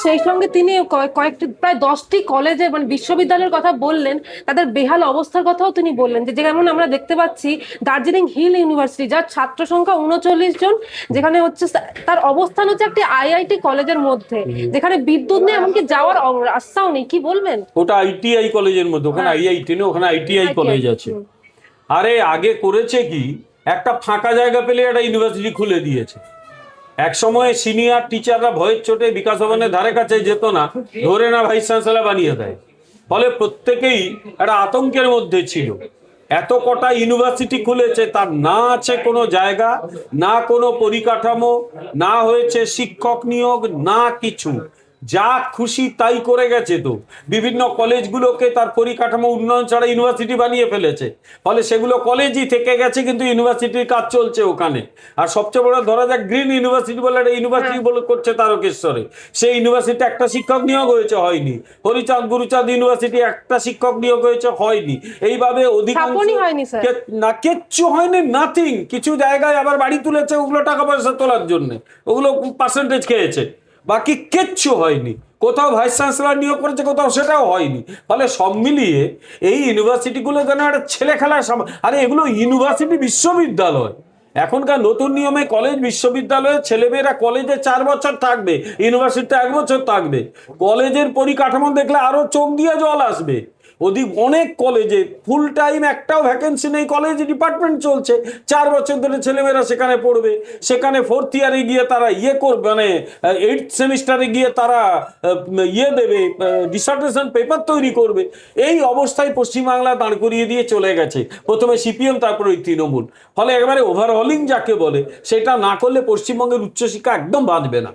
সেই সঙ্গে তিনি কয়েকটি প্রায় 10টি কলেজে মানে বিশ্ববিদ্যালয়ের কথা বললেন, তাদের বেহাল অবস্থার কথাও তিনি বললেন। যে যেমন আমরা দেখতে পাচ্ছি দার্জিলিং হিল ইউনিভার্সিটি, যার ছাত্র সংখ্যা 39 জন, যেখানে হচ্ছে তার অবস্থান হচ্ছে একটি আইআইটি কলেজের মধ্যে, যেখানে বিদ্যুৎ নেই, এমনকি যাওয়ার রাস্তাও নেই। কি বলবেন? ওটা আইটিআই কলেজের মধ্যে, ওখানে আইআইটি নেই, ওখানে আইটিআই কলেজ আছে। আরে আগে করেছে কি, একটা ফাঁকা জায়গা পেলে একটা ইউনিভার্সিটি খুলে দিয়েছে। এক সময় সিনিয়র টিচাররা ভয়ের চোটে বিকাশ ভবনের ধারে কাছে যেত না, ধরে না ভাইস চ্যান্সেলর বানিয়ে দেয়। ফলে প্রত্যেকেই একটা আতঙ্কের মধ্যে ছিল। এত কটা ইউনিভার্সিটি খুলেছে, তার না আছে কোনো জায়গা, না কোনো পরিকাঠামো, না হয়েছে শিক্ষক নিয়োগ, না কিছু। যা খুশি তাই করে গেছে। তো বিভিন্ন কলেজগুলোকে তার পরিকাঠামো উন্নয়ন ছাড়া ইউনিভার্সিটি বানিয়ে ফেলেছে। ফলে সেগুলো কলেজই থেকে গেছে, কিন্তু ইউনিভার্সিটির কাজ চলছে ওখানে। আর সবচেয়ে বড় ধরা যাক গ্রিন ইউনিভার্সিটি বলে একটা ইউনিভার্সিটি বলে করছে তারকেশ্বরে। সেই ইউনিভার্সিটি একটা শিক্ষক নিয়োগ হয়েছে, হয়নি। হরিচাঁদ গুরুচাঁদ ইউনিভার্সিটি একটা শিক্ষক নিয়োগ হয়েছে, হয়নি। এইভাবে অধিকাংশ না, কিচ্ছু হয়নি, নাথিং। কিছু জায়গায় আবার বাড়ি তুলেছে, ওগুলো টাকা পয়সা তোলার জন্য, ওগুলো পার্সেন্টেজ খেয়েছে। বাকি কিচ্ছু হয়নি। কোথাও ভাইস চ্যান্সেলর নিয়োগ করেছে, কোথাও সেটাও হয়নি। ফলে সব মিলিয়ে এই ইউনিভার্সিটিগুলো যেন একটা ছেলে খেলার আরে এগুলো ইউনিভার্সিটি, বিশ্ববিদ্যালয়। এখনকার নতুন নিয়মে কলেজ বিশ্ববিদ্যালয়ে ছেলেমেয়েরা কলেজে 4 বছর থাকবে, ইউনিভার্সিটিতে 1 বছর থাকবে। কলেজের পরিকাঠামো দেখলে আরো চোখ দিয়ে জল আসবে। অনেক কলেজে ফুল টাইম একটাও ভ্যাকেন্সি নেই, কলেজ ডিপার্টমেন্ট চলছে, 4 বছর ধরে ছেলেমেয়েরা সেখানে পড়বে। সেখানে 4th ইয়ারে গিয়ে তারা করবে, মানে 8th সেমিস্টারে গিয়ে তারা দেবে, ডিসার্টেশন পেপার তৈরি করবে। এই অবস্থায় পশ্চিমবাংলা দাঁড় করিয়ে দিয়ে চলে গেছে, প্রথমে সিপিএম, তারপরে ওই তৃণমূল। ফলে একেবারে ওভারঅলিং যাকে বলে, সেটা না করলে পশ্চিমবঙ্গের উচ্চশিক্ষা একদম বাঁচবে না।